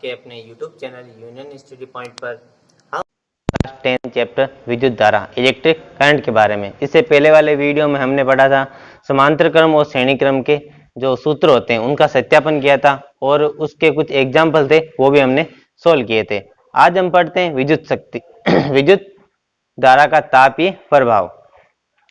आपके अपने YouTube channel union study point पर हम 10 चैप्टर विद्युत धारा इलेक्ट्रिक करंट के बारे में। इससे पहले वाले वीडियो में हमने पढ़ा था समांतर क्रम और श्रेणी क्रम के जो सूत्र होते हैं उनका सत्यापन किया था और उसके कुछ एग्जाम्पल थे वो भी हमने सोल्व किए थे। आज हम पढ़ते हैं विद्युत शक्ति विद्युत धारा का तापीय प्रभाव।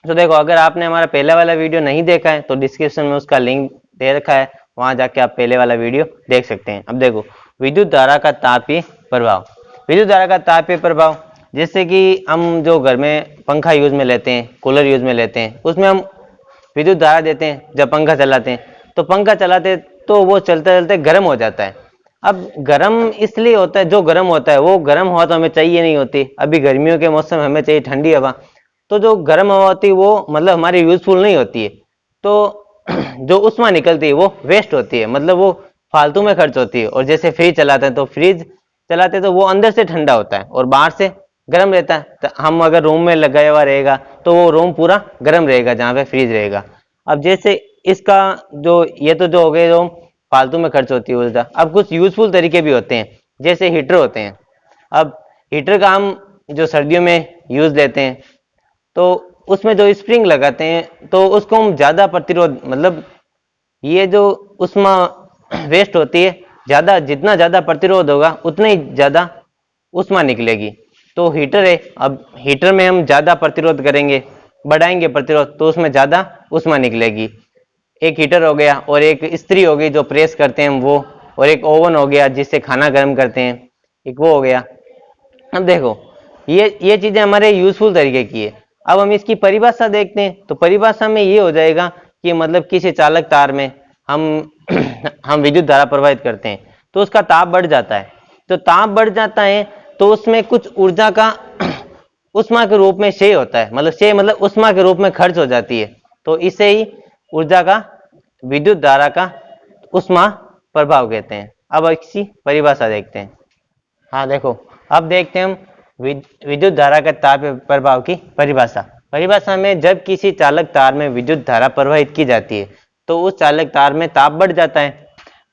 तो देखो, अगर आपने हमारा पहले वाला वीडियो नहीं देखा है तो डिस्क्रिप्शन में उसका लिंक दे रखा है, वहां जाके आप पहले वाला वीडियो देख सकते हैं। अब देखो, विद्युत धारा का तापीय प्रभाव। विद्युत धारा का तापीय प्रभाव, जैसे कि हम जो घर में पंखा यूज में लेते हैं, कूलर यूज में लेते हैं, उसमें हम विद्युत धारा देते हैं। जब पंखा चलाते हैं तो पंखा चलाते तो वो चलते चलते गर्म हो जाता है। अब गर्म इसलिए होता है, जो गर्म होता है वो गर्म हवा तो हमें चाहिए नहीं होती। अभी गर्मियों के मौसम में हमें चाहिए ठंडी हवा, तो जो गर्म हवा होती है वो मतलब हमारी यूजफुल नहीं होती है। तो जो उष्मा निकलती है वो वेस्ट होती है, मतलब वो फालतू में खर्च होती है। और जैसे फ्रिज चलाते हैं तो फ्रिज चलाते तो वो अंदर से ठंडा होता है और बाहर से गर्म रहता है। तो हम अगर रूम में लगाया हुआ रहेगा तो वो रूम पूरा गर्म रहेगा जहाँ पे फ्रिज रहेगा। अब जैसे इसका जो ये तो जो हो गए जो फालतू में खर्च होती है ऊर्जा। अब कुछ यूजफुल तरीके भी होते हैं, जैसे हीटर होते हैं। अब हीटर का हम जो सर्दियों में यूज लेते हैं तो उसमें जो स्प्रिंग लगाते हैं तो उसको हम ज्यादा प्रतिरोध, मतलब ये जो उष्मा वेस्ट होती है ज्यादा, जितना ज्यादा प्रतिरोध होगा उतना ही ज्यादा उष्मा निकलेगी। तो हीटर है, अब हीटर में हम ज्यादा प्रतिरोध करेंगे, बढ़ाएंगे प्रतिरोध, तो उसमें ज्यादा उष्मा निकलेगी। एक हीटर हो गया और एक इस्त्री हो गई जो प्रेस करते हैं हम वो, और एक ओवन हो गया जिससे खाना गर्म करते हैं, एक वो हो गया। अब देखो, ये चीजें हमारे यूजफुल तरीके की है। अब हम इसकी परिभाषा देखते हैं तो परिभाषा में ये हो जाएगा कि मतलब किसी चालक तार में हम हम विद्युत धारा प्रवाहित करते हैं तो उसका ताप बढ़ जाता है। तो ताप बढ़ जाता है तो उसमें कुछ ऊर्जा का उष्मा के रूप में क्षय होता है, मतलब क्षय मतलब उष्मा के रूप में खर्च हो जाती है। तो इसे ही ऊर्जा का, विद्युत धारा का उष्मा प्रभाव कहते हैं। अब इसकी परिभाषा देखते हैं। हाँ देखो, अब देखते हैं हम विद्युत धारा का तापीय प्रभाव की परिभाषा। परिभाषा में जब किसी चालक तार में विद्युत धारा प्रवाहित की जाती है तो उस चालक तार में ताप बढ़ जाता है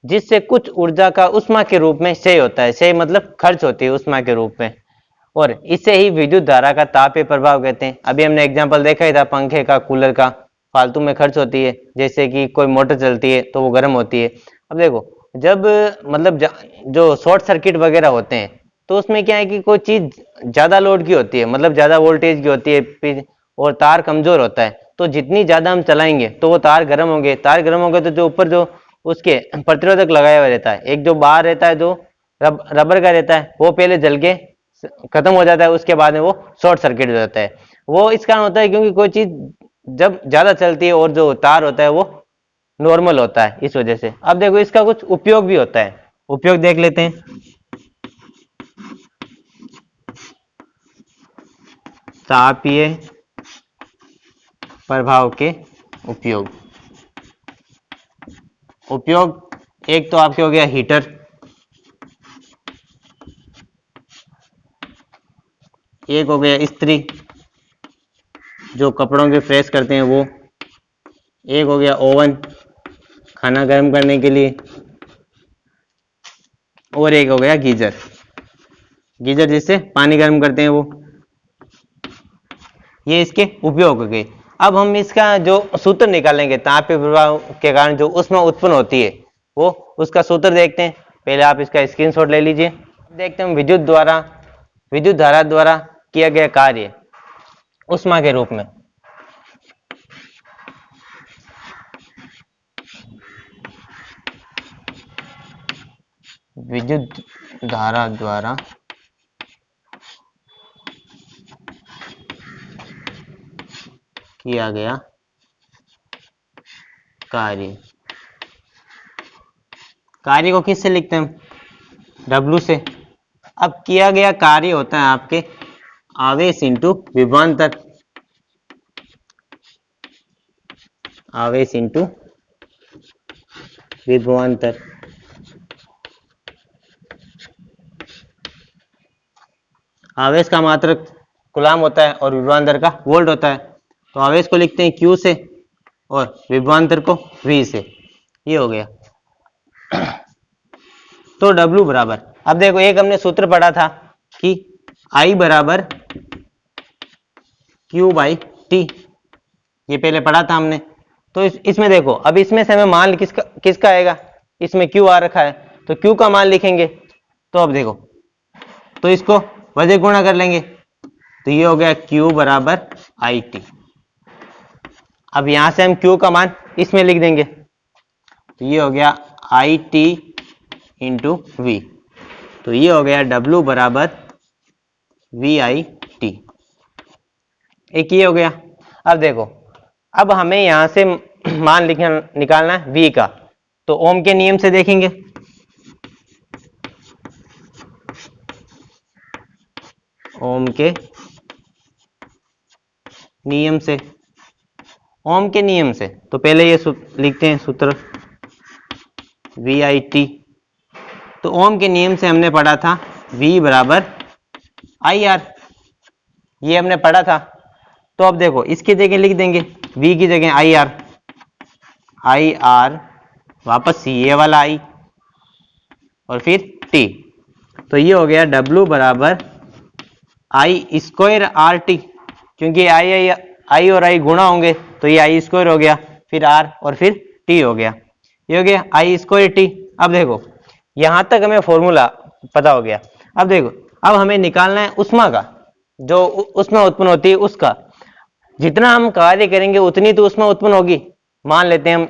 जिससे कुछ ऊर्जा का उष्मा के रूप में क्षय होता है। क्षय मतलब खर्च होती है उष्मा के रूप में, और इसे ही विद्युत धारा का तापीय प्रभाव कहते हैं। अभी हमने एग्जाम्पल देखा ही था पंखे का, कूलर का, फालतू में खर्च होती है। जैसे कि कोई मोटर चलती है तो वो गर्म होती है। अब देखो, जब मतलब जो शॉर्ट सर्किट वगैरह होते हैं तो उसमें क्या है कि कोई चीज ज्यादा लोड की होती है, मतलब ज्यादा वोल्टेज की होती है और तार कमजोर होता है, तो जितनी ज्यादा हम चलाएंगे तो वो तार गर्म होंगे। तार गर्म होंगे तो जो ऊपर जो उसके प्रतिरोधक लगाया हुआ रहता है, एक जो बाहर रहता है जो रबर का रहता है, वो पहले जल के खत्म हो जाता है, उसके बाद में वो शॉर्ट सर्किट हो जाता है। वो इस कारण होता है क्योंकि कोई चीज जब ज्यादा चलती है और जो तार होता है वो नॉर्मल होता है, इस वजह से। अब देखो, इसका कुछ उपयोग भी होता है, उपयोग देख लेते हैं। तापीय प्रभाव के उपयोग। एक तो आपके हो गया हीटर, एक हो गया इस्त्री जो कपड़ों के प्रेस करते हैं वो, एक हो गया ओवन खाना गर्म करने के लिए, और एक हो गया गीजर जिससे पानी गर्म करते हैं वो। ये इसके उपयोग हो गए। अब हम इसका जो सूत्र निकालेंगे तापीय प्रभाव के कारण जो उष्मा उत्पन्न होती है वो, उसका सूत्र देखते हैं। पहले आप इसका स्क्रीनशॉट ले लीजिए। देखते हैं विद्युत धारा द्वारा किया गया कार्य उष्मा के रूप में। विद्युत धारा द्वारा किया गया कार्य को किससे लिखते हैं हम? W से। अब किया गया कार्य होता है आपके आवेश इंटू विभवांतर, आवेश इंटू विभवांतर। आवेश का मात्रक कूलाम होता है और विभवांतर का वोल्ट होता है। तो आवेश को लिखते हैं Q से और विभवांतर को V से। ये हो गया। तो W बराबर अब देखो एक हमने सूत्र पढ़ा था कि I बराबर Q बाई टी, ये पहले पढ़ा था हमने। तो इसमें देखो अब इसमें से हमें मान किसका किसका आएगा, इसमें Q आ रखा है तो Q का मान लिखेंगे। तो अब देखो तो इसको वजह गुणा कर लेंगे, तो ये हो गया Q बराबर आई टी। अब यहां से हम Q का मान इसमें लिख देंगे, तो ये हो गया आई टी इंटू वी, तो ये हो गया W बराबर वी आई टी, एक ये हो गया। अब देखो अब हमें यहां से मान निकालना है V का, तो ओम के नियम से देखेंगे। ओम के नियम से, ओम के नियम से तो पहले ये लिखते हैं सूत्र वी आई टी। तो ओम के नियम से हमने पढ़ा था V बराबर आई आर, ये हमने पढ़ा था। तो अब देखो इसकी जगह लिख देंगे V की जगह आई आर, आई आर वापस ये वाला आई और फिर T, तो ये हो गया W बराबर आई स्क्वायर आर टी, क्योंकि आई और आई गुणा होंगे तो ये आई स्क्वायर हो गया, फिर आर और फिर टी हो गया, ये हो गया आई स्क्वायर टी। अब देखो यहां तक हमें फॉर्मूला पता हो गया। अब देखो अब हमें निकालना है उष्मा का, जो उष्मा उत्पन्न होती है उसका। जितना हम कार्य करेंगे उतनी तो उष्मा उत्पन्न होगी। मान लेते हैं हम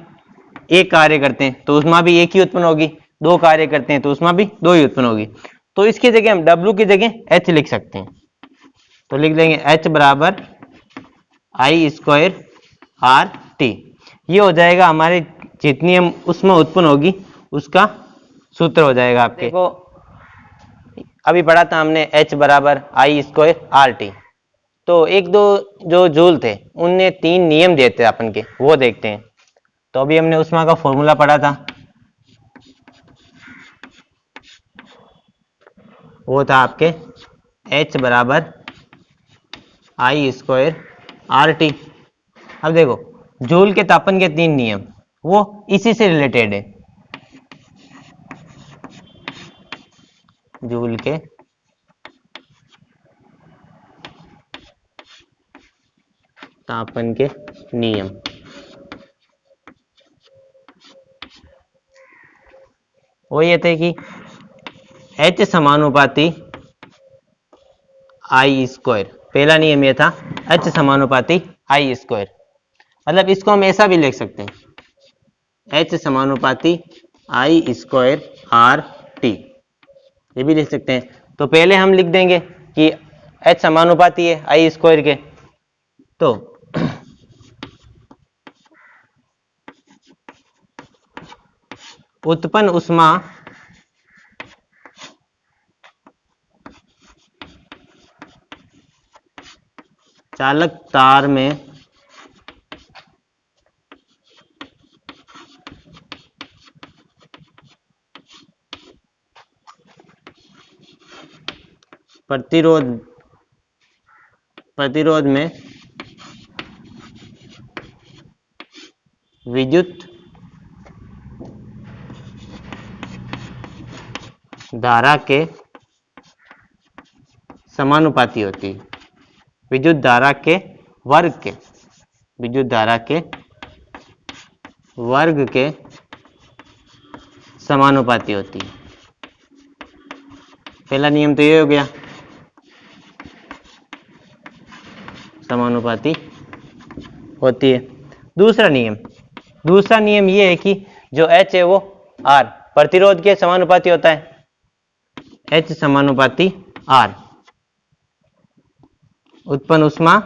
एक कार्य करते हैं तो उष्मा भी एक ही उत्पन्न होगी, दो कार्य करते हैं तो उष्मा भी दो ही उत्पन्न होगी। तो इसकी जगह हम W की जगह H लिख सकते हैं, तो लिख देंगे H बराबर आई स्क्वायर आर टी, ये हो जाएगा हमारे जितनी हम उसमें उत्पन्न होगी उसका सूत्र हो जाएगा आपके। देखो अभी पढ़ा था हमने H बराबर आई स्क्वायर आर टी, तो एक दो जो जूल थे उनने तीन नियम दिए थे अपन के, वो देखते हैं। तो अभी हमने उष्मा का फॉर्मूला पढ़ा था, वो था आपके H बराबर आई स्क्वायर आर टी। अब देखो जूल के तापन के तीन नियम वो इसी से रिलेटेड है, जूल के तापन के नियम। वो ये थे कि H समानुपाती आई स्क्वायर, पहला नियम ये था H समानुपाती आई स्क्वायर, मतलब इसको हम ऐसा भी लिख सकते हैं H समानुपाती आई स्क्वायर आर टी, ये भी लिख सकते हैं। तो पहले हम लिख देंगे कि H समानुपाती है आई स्क्वायर के, तो उत्पन्न उष्मा चालक तार में प्रतिरोध में विद्युत धारा के समानुपाती होती है, विद्युत धारा के वर्ग के, विद्युत धारा के वर्ग के समानुपाती होती है। पहला नियम तो ये हो गया, समानुपाती होती है। दूसरा नियम ये है कि जो H है वो R प्रतिरोध के समानुपाती होता है, H समानुपाती R, उत्पन्न उष्मा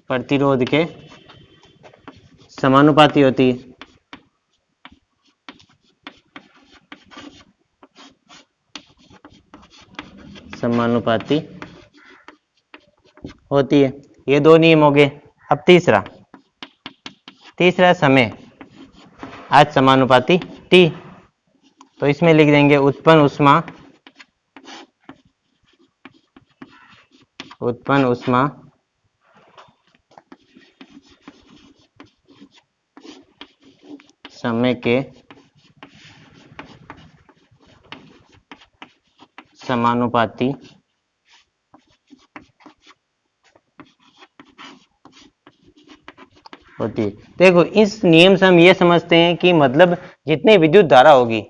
प्रतिरोध के समानुपाती होती है। समानुपाती होती है, ये दो नियम हो गए। अब तीसरा समय आज समानुपाती T, तो इसमें लिख देंगे उत्पन्न उष्मा समय के समानुपाती होती है। देखो इस नियम से हम ये समझते हैं कि मतलब जितनी विद्युत धारा होगी,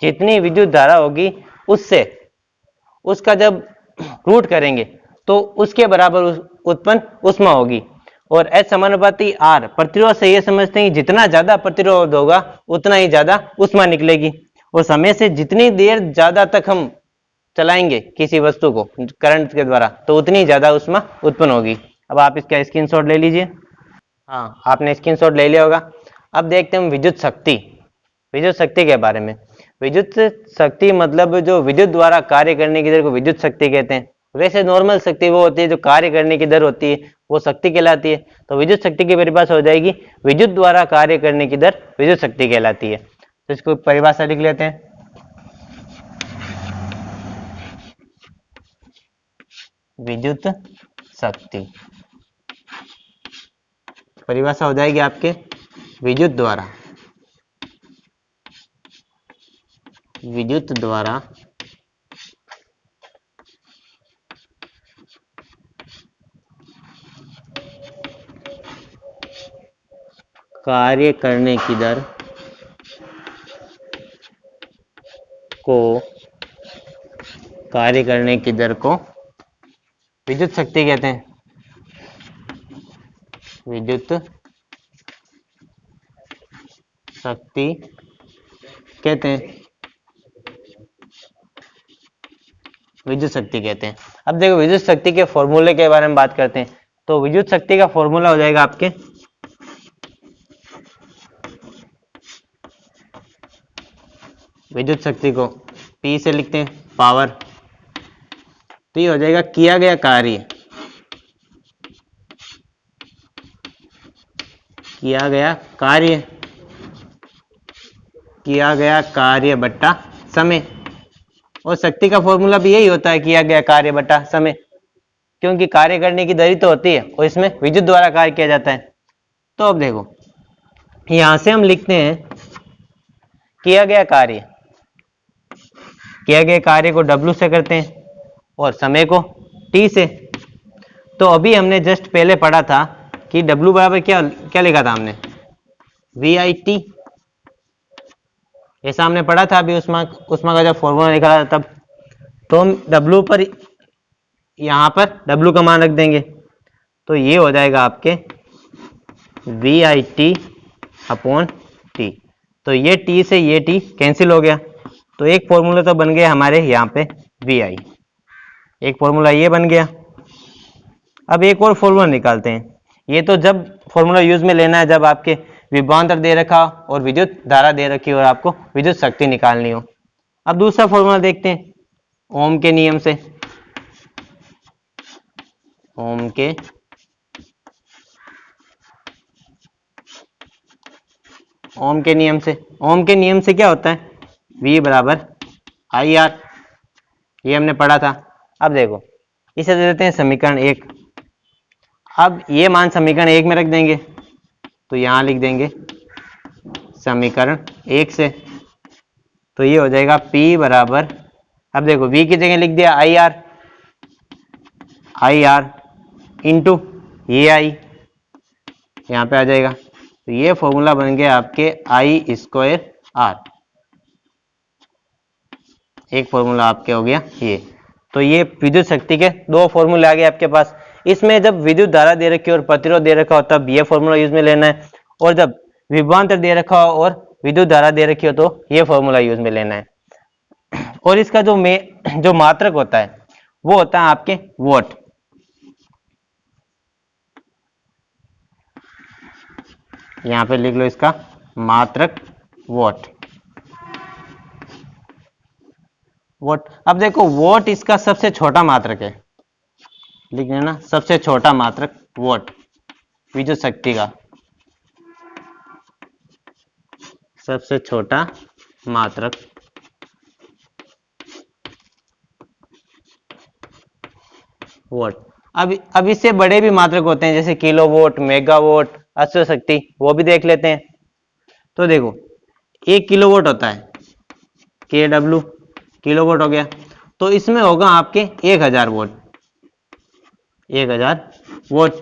जितनी विद्युत धारा होगी उससे उसका जब रूट करेंगे तो उसके बराबर उत्पन्न ऊष्मा होगी। और एच समानुपाती आर प्रतिरोध से ये समझते हैं कि जितना ज्यादा प्रतिरोध होगा उतना ही ज्यादा ऊष्मा निकलेगी। और समय से जितनी देर ज्यादा तक हम चलाएंगे किसी वस्तु को करंट के द्वारा तो उतनी ज्यादा ऊष्मा उत्पन्न होगी। अब आप इसका स्क्रीनशॉट ले लीजिए। हाँ, आपने स्क्रीनशॉट ले लिया होगा। अब देखते हैं हम विद्युत शक्ति, विद्युत शक्ति के बारे में। विद्युत शक्ति मतलब जो विद्युत द्वारा कार्य करने की दर को विद्युत शक्ति कहते हैं। वैसे नॉर्मल शक्ति वो होती है जो कार्य करने की दर होती है, वो शक्ति कहलाती है। तो विद्युत शक्ति की परिभाषा हो जाएगी विद्युत द्वारा कार्य करने की दर विद्युत शक्ति कहलाती है। तो इसको परिभाषा लिख लेते हैं। विद्युत शक्ति परिभाषा हो जाएगी आपके विद्युत द्वारा कार्य करने की दर को विद्युत शक्ति कहते हैं। विद्युत शक्ति कहते हैं, विद्युत शक्ति कहते हैं। अब देखो विद्युत शक्ति के फॉर्मूले के बारे में बात करते हैं। तो विद्युत शक्ति का फॉर्मूला हो जाएगा आपके विद्युत शक्ति को P से लिखते हैं पावर, तो ये हो जाएगा किया गया कार्य बट्टा समय। और शक्ति का फॉर्मूला भी यही होता है किया गया कार्य बट्टा समय, क्योंकि कार्य करने की दर ही तो होती है और इसमें विद्युत द्वारा कार्य किया जाता है। तो अब देखो यहां से हम लिखते हैं किया गया कार्य को W से करते हैं और समय को T से। तो अभी हमने जस्ट पहले पढ़ा था कि W बराबर क्या लिखा था हमने, VIT, ऐसा हमने पढ़ा था अभी उष्मा का जब फॉर्मूला लिखा था तब। तो हम W पर यहाँ पर W का मान रख देंगे, तो ये हो जाएगा आपके VIT अपॉन T। तो ये T से ये T कैंसिल हो गया, तो एक फॉर्मूला तो बन गया हमारे यहाँ पे VI, एक फॉर्मूला ये बन गया। अब एक और फॉर्मूला निकालते हैं। ये तो जब फॉर्मूला यूज में लेना है जब आपके विभवांतर दे रखा और विद्युत धारा दे रखी और आपको विद्युत शक्ति निकालनी हो। अब दूसरा फॉर्मूला देखते हैं ओम के नियम से। ओम के नियम से क्या होता है, V बराबर IR, ये हमने पढ़ा था। अब देखो इसे दे देते हैं समीकरण 1। अब ये मान समीकरण 1 में रख देंगे, तो यहां लिख देंगे समीकरण 1 से। तो ये हो जाएगा P बराबर, अब देखो V की जगह लिख दिया IR इंटू ये I यहाँ पे आ जाएगा। तो ये फॉर्मूला बन गया आपके I²R, एक फॉर्मूला आपके हो गया ये। तो ये विद्युत शक्ति के दो फॉर्मूले आ गए आपके पास। इसमें जब विद्युत धारा दे रखी हो और प्रतिरोध दे रखा हो तब ये फॉर्मूला यूज में लेना है, और जब विभवांतर दे रखा हो और विद्युत धारा दे रखी हो तो ये फॉर्मूला यूज में लेना है। और इसका जो मात्रक होता है वो होता है आपके वोट। यहां पे लिख लो इसका मात्रक वोट। अब देखो वोट इसका सबसे छोटा मात्रक है, लिख लेना सबसे छोटा मात्रक वोट विद्युत शक्ति का, सबसे छोटा मात्रक वोट। अब इससे बड़े भी मात्रक होते हैं जैसे किलोवोट, मेगावोट, अश्व शक्ति, वो भी देख लेते हैं। तो देखो 1 किलोवाट होता है, KW किलोवाट हो गया, तो इसमें होगा आपके 1000 वोट, 1000 वोट।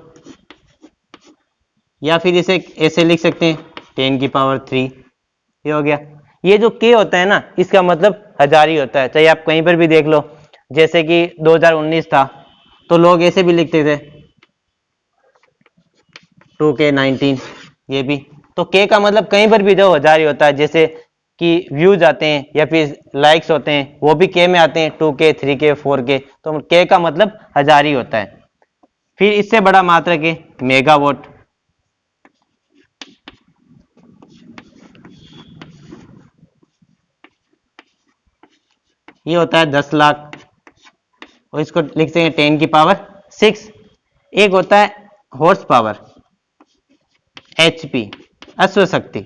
या फिर इसे ऐसे लिख सकते हैं 10⁻3, ये हो गया। ये जो K होता है ना, इसका मतलब हजार ही होता है, चाहे आप कहीं पर भी देख लो। जैसे कि 2019 था तो लोग ऐसे भी लिखते थे 2K19, ये भी तो K का मतलब कहीं पर भी जो हजार ही होता है। जैसे कि व्यूज आते हैं या फिर लाइक्स होते हैं, वो भी K में आते हैं, 2K 3K 4K, तो K का मतलब हजार ही होता है। फिर इससे बड़ा मात्रक है मेगावाट, ये होता है 10 लाख, और इसको लिखते हैं 10⁻6। एक होता है हॉर्स पावर, HP, अश्व शक्ति,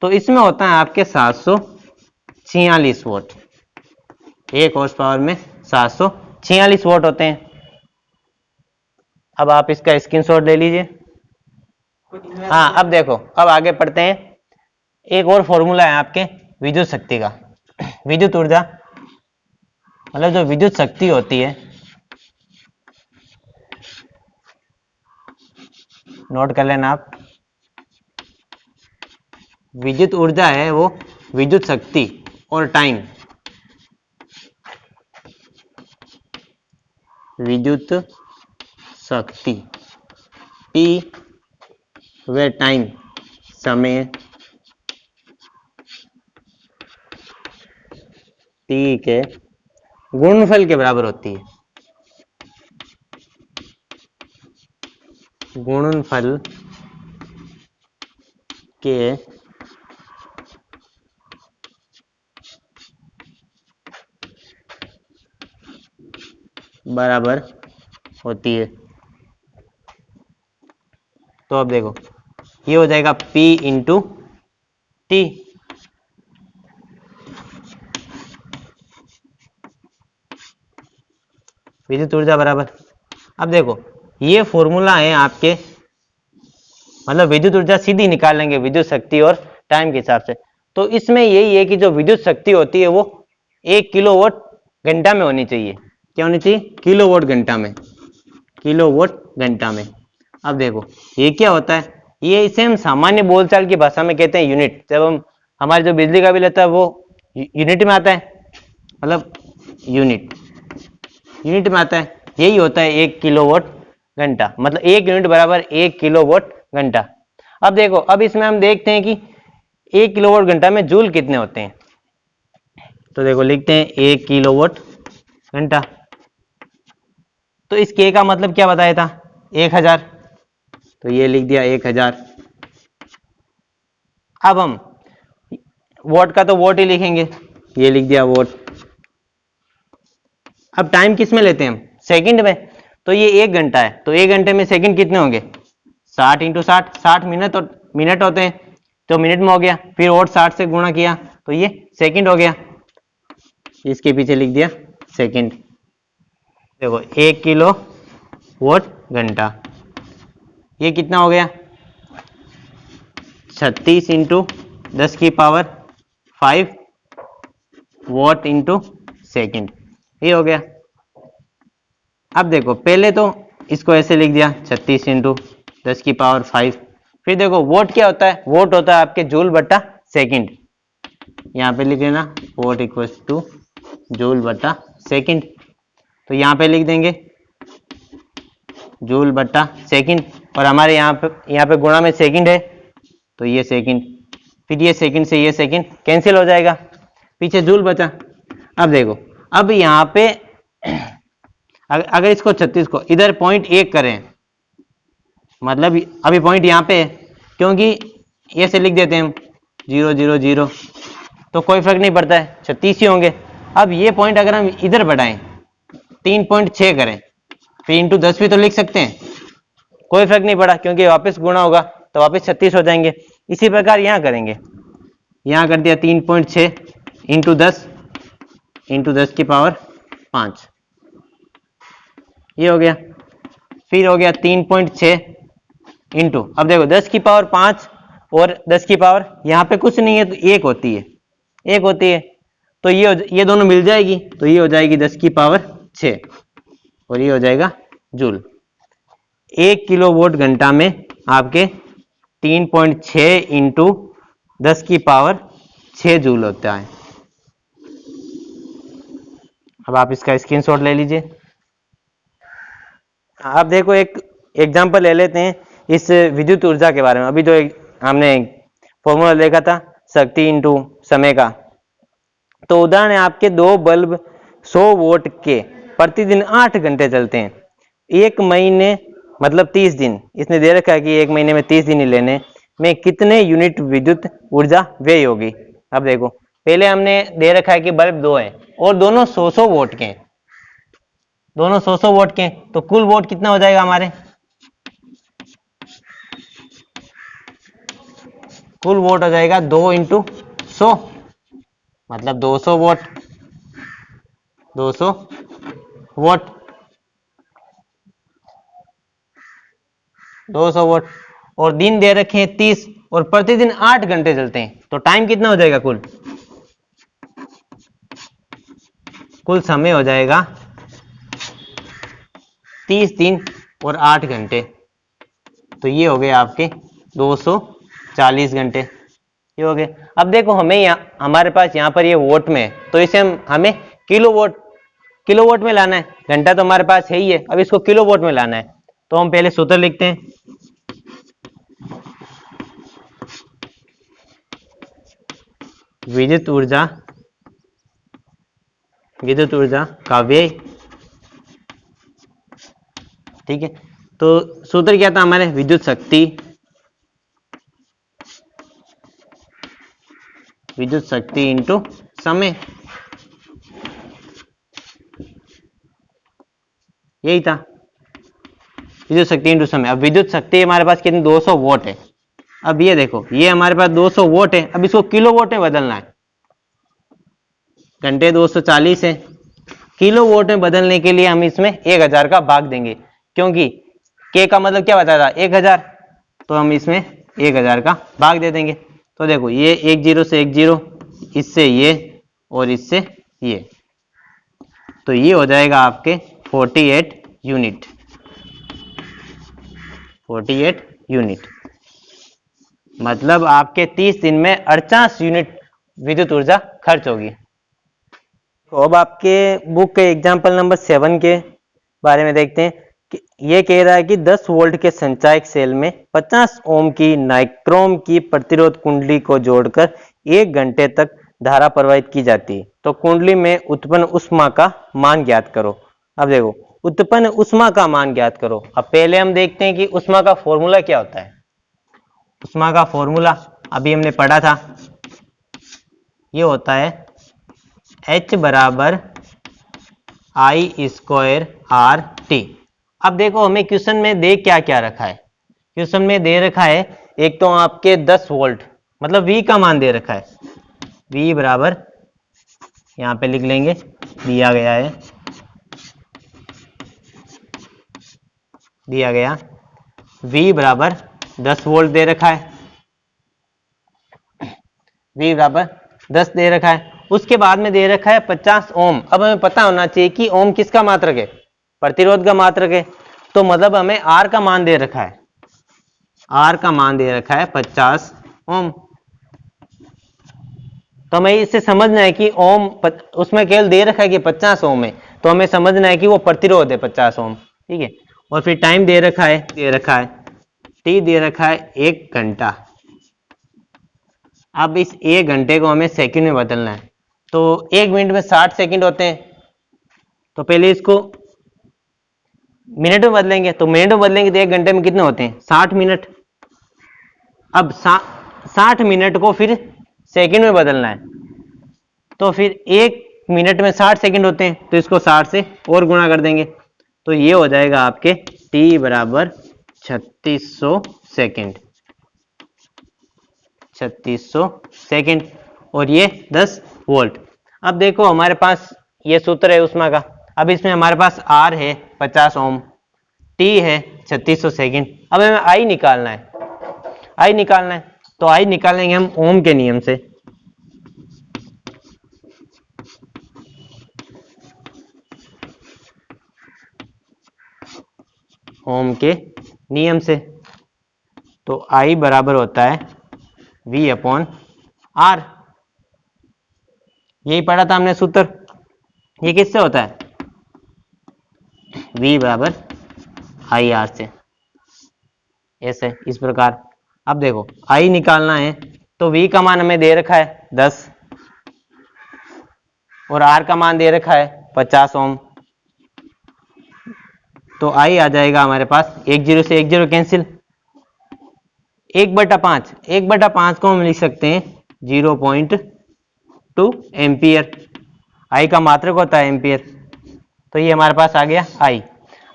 तो इसमें होता है आपके 746 वोट। एक हॉर्स पावर में 746 वोट होते हैं। अब आप इसका स्क्रीनशॉट ले लीजिए। हाँ, अब देखो, अब आगे पढ़ते हैं। एक और फॉर्मूला है आपके विद्युत शक्ति का। विद्युत ऊर्जा मतलब जो विद्युत शक्ति होती है, नोट कर लेना आप। विद्युत ऊर्जा है वो विद्युत शक्ति और टाइम, विद्युत शक्ति T व टाइम, समय T के गुणनफल के बराबर होती है। गुणनफल के बराबर होती है। तो अब देखो, ये हो जाएगा P इंटू T, विद्युत ऊर्जा बराबर। अब देखो, ये फॉर्मूला है आपके, मतलब विद्युत ऊर्जा सीधी निकाल लेंगे विद्युत शक्ति और टाइम के हिसाब से। तो इसमें यही है कि जो विद्युत शक्ति होती है वो 1 किलोवाट घंटा में होनी चाहिए। क्या होनी चाहिए? किलोवाट घंटा में, किलोवाट घंटा में। अब देखो, ये क्या होता है, ये इसे हम सामान्य बोलचाल की भाषा में कहते हैं यूनिट। जब हम हमारे जो बिजली का बिल आता है वो यूनिट में आता है, मतलब यूनिट में आता है। यही होता है 1 किलोवाट घंटा, मतलब 1 यूनिट बराबर 1 किलोवाट घंटा। अब देखो, अब इसमें हम देखते हैं कि 1 किलोवाट घंटा में जूल कितने होते हैं। तो देखो, लिखते हैं 1 किलोवाट घंटा। तो इस K का मतलब क्या बताया था? 1000, तो ये लिख दिया 1000। अब हम वोट का तो वोट ही लिखेंगे, ये लिख दिया वोट। अब टाइम किस में लेते हैं हम? सेकंड में। तो ये 1 घंटा है, तो 1 घंटे में सेकंड कितने होंगे? 60 इंटू 60, 60 मिनट होते हैं, तो मिनट में हो गया। फिर और 60 से गुणा किया तो ये सेकंड हो गया, इसके पीछे लिख दिया सेकंड। देखो, 1 किलो वोट घंटा, ये कितना हो गया? 36 इंटू 10⁵ वोट इंटू सेकेंड, ये हो गया। अब देखो, पहले तो इसको ऐसे लिख दिया 36 इंटू 10⁵। फिर देखो, वोट क्या होता है? वोट होता है आपके जूल बट्टा सेकंड। यहाँ पे लिख देना वोट इक्वल्स टू जूल बट्टा सेकंड। तो यहाँ पे लिख देंगे जूल बट्टा सेकंड, और हमारे यहाँ पे गुणा में सेकंड है, तो ये सेकंड। फिर ये सेकंड से ये सेकंड कैंसिल हो जाएगा, पीछे जूल बचा। अब देखो, अब यहाँ पे अगर इसको 36 को इधर पॉइंट 1 करें, मतलब अभी पॉइंट यहाँ पे है, क्योंकि ये से लिख देते हैं हम 0 0 0, तो कोई फर्क नहीं पड़ता है, 36 ही होंगे। अब ये पॉइंट अगर हम इधर बढ़ाएं 3.6 करें, फिर इंटू 10 भी तो लिख सकते हैं, कोई फर्क नहीं पड़ा, क्योंकि वापस गुणा होगा तो वापस 36 हो जाएंगे। इसी प्रकार यहाँ करेंगे, यहाँ कर दिया 3.6 इंटू 10 5, ये हो गया। फिर हो गया 3.6 इंटू, अब देखो 10⁵ और 10 की पावर यहाँ पे कुछ नहीं है तो एक होती है, एक होती है, तो ये दोनों मिल जाएगी, तो ये हो जाएगी 10 की पावर 6 और ये हो जाएगा जूल। 1 किलोवाट घंटा में आपके 3.6 इंटू 10 की पावर 6 जूल होता है। अब आप इसका स्क्रीनशॉट ले लीजिए। आप देखो एक एग्जांपल ले लेते हैं इस विद्युत ऊर्जा के बारे में। अभी जो हमने फॉर्मूला देखा था शक्ति इंटू समय का, तो उदाहरण है आपके दो बल्ब 100 वोल्ट के प्रतिदिन 8 घंटे चलते हैं। एक महीने मतलब 30 दिन, इसने दे रखा है कि एक महीने में 30 दिन ही लेने में कितने यूनिट विद्युत ऊर्जा व्यय होगी। अब देखो पहले हमने दे रखा है कि बल्ब दो हैं और दोनों 100 वोल्ट के हैं, दोनों 100 वोल्ट के, तो कुल वोट कितना हो जाएगा हमारे, कुल वोट हो जाएगा 2 इंटू 100 मतलब 200 वोट, 200 वोट, 200 वोट। और दिन दे रखे हैं 30 और प्रतिदिन 8 घंटे चलते हैं, तो टाइम कितना हो जाएगा, कुल समय हो जाएगा 30 दिन और 8 घंटे, तो ये हो गए आपके 240 घंटे, ये हो गए। अब देखो हमें यहाँ हमारे पास यहाँ पर ये वोट में है, तो इसे हमें किलोवाट में लाना है। घंटा तो हमारे पास है ही है, अब इसको किलोवाट में लाना है, तो हम पहले सूत्र लिखते हैं। विद्युत ऊर्जा का व्यय, ठीक है। तो सूत्र क्या था हमारे, विद्युत शक्ति इंटू समय, यही था विद्युत शक्ति इंटू समय। अब विद्युत शक्ति हमारे पास कितनी, 200 वोट है। अब ये देखो ये हमारे पास 200 वोट है, अब इसको किलोवाट में बदलना है। घंटे 240 है, किलोवाट में बदलने के लिए हम इसमें 1000 का भाग देंगे, क्योंकि के का मतलब क्या बताया था, 1000, तो हम इसमें 1000 का भाग दे देंगे। तो देखो ये 1 0 से 1 0, इससे ये और इससे ये, तो ये हो जाएगा आपके 48 यूनिट, 48 यूनिट, मतलब आपके 30 दिन में 48 यूनिट विद्युत ऊर्जा खर्च होगी। तो अब आपके बुक के एग्जाम्पल नंबर 7 के बारे में देखते हैं कि ये कह रहा है कि 10 वोल्ट के संचायक सेल में 50 ओम की नाइक्रोम की प्रतिरोध कुंडली को जोड़कर 1 घंटे तक धारा प्रवाहित की जाती है, तो कुंडली में उत्पन्न ऊष्मा का मान ज्ञात करो। अब देखो उत्पन्न ऊष्मा का मान ज्ञात करो। अब पहले हम देखते हैं कि ऊष्मा का फॉर्मूला क्या होता है। ऊष्मा का फॉर्मूला अभी हमने पढ़ा था, ये होता है H बराबर I स्क्वायर आर टी। अब देखो हमें क्वेश्चन में दे क्या क्या रखा है, क्वेश्चन में दे रखा है एक तो आपके 10 वोल्ट मतलब V का मान दे रखा है, V बराबर यहाँ पे लिख लेंगे, दिया गया V बराबर 10 वोल्ट दे रखा है, V बराबर 10 दे रखा है। उसके बाद में दे रखा है 50 ओम। अब हमें पता होना चाहिए कि ओम किसका मात्रक है, प्रतिरोध का मात्रक है, तो मतलब हमें R का मान दे रखा है, R का मान दे रखा है 50 ओम। तो हमें इससे समझना है कि ओम उसमें केवल दे रखा है कि 50 ओम है, तो हमें समझना है कि वो प्रतिरोध है 50 ओम, ठीक है। और फिर टाइम दे रखा है T दे रखा है 1 घंटा। अब इस 1 घंटे को हमें सेकंड में बदलना है, तो 1 मिनट में 60 सेकंड होते हैं, तो पहले इसको मिनट में बदलेंगे, तो मिनट में बदलेंगे तो 1 घंटे में कितने होते हैं, 60 मिनट। अब 60 मिनट को फिर सेकंड में बदलना है, तो फिर 1 मिनट में 60 सेकंड होते हैं, तो इसको 60 से और गुणा कर देंगे, तो ये हो जाएगा आपके T बराबर 3600 सेकंड, 3600 सेकंड, और ये 10 वोल्ट। अब देखो हमारे पास ये सूत्र है ऊष्मा का। अब इसमें हमारे पास R है 50 ओम, T है 3600 सेकंड। अब हमें I निकालना है, तो आई निकालेंगे हम ओम के नियम से। ओम के नियम से तो आई बराबर होता है V अपॉन R। यही पढ़ा था हमने सूत्र। ये किससे होता है? V बराबर आई आर से। ऐसे इस प्रकार। अब देखो आई निकालना है तो V का मान हमें दे रखा है 10 और R का मान दे रखा है 50 ओम। तो आई आ जाएगा हमारे पास 10 से 10 कैंसिल, 1/5। 1/5 को हम लिख सकते हैं 0.2 एम्पियर। आई का मात्रक होता है एम्पियर। तो ये हमारे पास आ गया आई।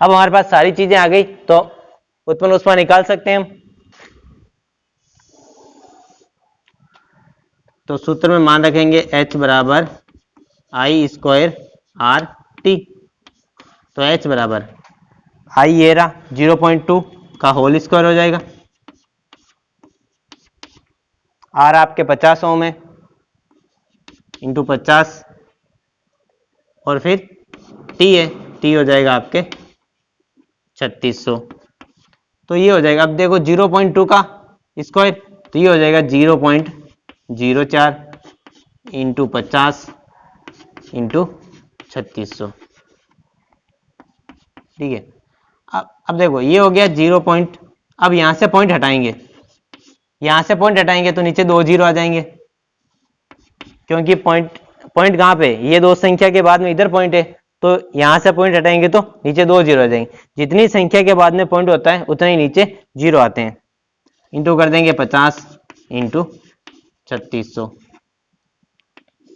अब हमारे पास सारी चीजें आ गई तो उत्पन्न ऊष्मा निकाल सकते हैं हम। तो सूत्र में मान रखेंगे H बराबर आई स्क्वायर आर टी। तो H बराबर आई ये रहा 0.2 का होल स्क्वायर हो जाएगा, आर आपके 50 ओम है इंटू 50 और फिर टी है, टी हो जाएगा आपके 3600। तो ये हो जाएगा। अब देखो 0.2 का स्क्वायर तो ये हो जाएगा 0.04 इंटू 50 इंटू 3600। ठीक है। अब देखो ये हो गया 0 पॉइंट। अब यहां से पॉइंट हटाएंगे, यहां से पॉइंट हटाएंगे तो नीचे 2 जीरो आ जाएंगे, क्योंकि पॉइंट कहां पे? ये दो संख्या के बाद में इधर पॉइंट है, तो यहां से पॉइंट हटाएंगे तो नीचे 2 जीरो आ जाएंगे। जितनी संख्या के बाद में पॉइंट होता है उतना ही नीचे जीरो आते हैं। इंटू कर देंगे 50 इंटू 3600।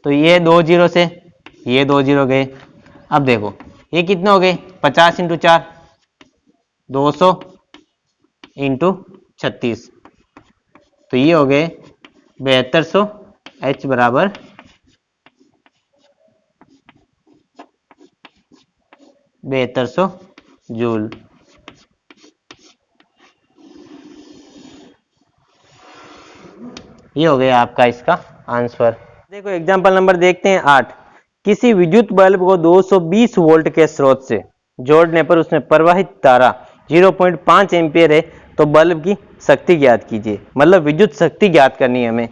तो ये 2 जीरो से ये 2 जीरो गए। अब देखो ये कितने हो गए? 50 इंटू 4 200 इंटू 36। तो ये हो गए 7200। H बराबर 7200 जूल। ये हो गया आपका इसका आंसर। देखो एग्जांपल नंबर देखते हैं 8। किसी विद्युत बल्ब को 220 वोल्ट के स्रोत से जोड़ने पर उसमें प्रवाहित धारा 0.5 एम्पियर है, तो बल्ब की शक्ति ज्ञात कीजिए। मतलब विद्युत शक्ति ज्ञात करनी है हमें।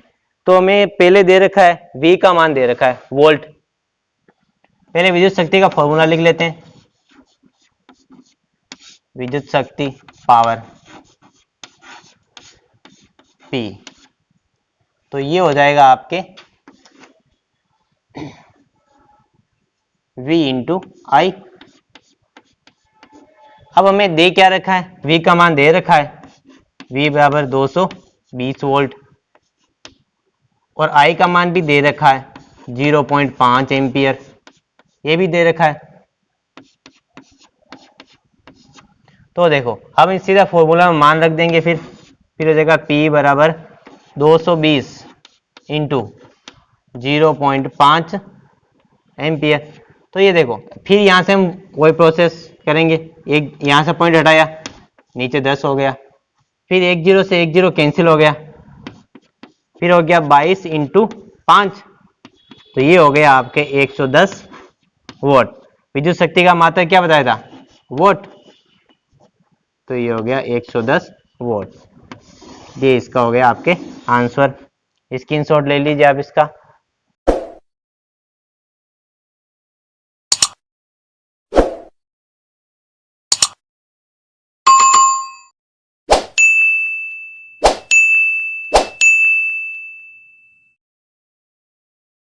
तो हमें पहले दे रखा है V का मान दे रखा है वोल्ट। पहले विद्युत शक्ति का फॉर्मूला लिख लेते हैं। विद्युत शक्ति पावर P। तो ये हो जाएगा आपके V इंटू आई। अब हमें दे क्या रखा है? V का मान दे रखा है V बराबर 220 वोल्ट और I का मान भी दे रखा है 0.5 एम्पियर। ये भी दे रखा है। तो देखो हम सीधा फॉर्मूला में मान रख देंगे। फिर हो जाएगा P बराबर 220 इंटू 0.5 एम्पियर। तो ये देखो फिर यहाँ से हम वही प्रोसेस करेंगे। एक यहाँ से पॉइंट हटाया, नीचे 10 हो गया, फिर 10 से 10 कैंसिल हो गया, फिर हो गया 22 इंटू 5। तो ये हो गया आपके 110 वोट। विद्युत शक्ति का मात्रक क्या बताया था? वोट। तो ये हो गया 110 वोट। ये इसका हो गया आपके आंसर। स्क्रीनशॉट ले लीजिए आप इसका।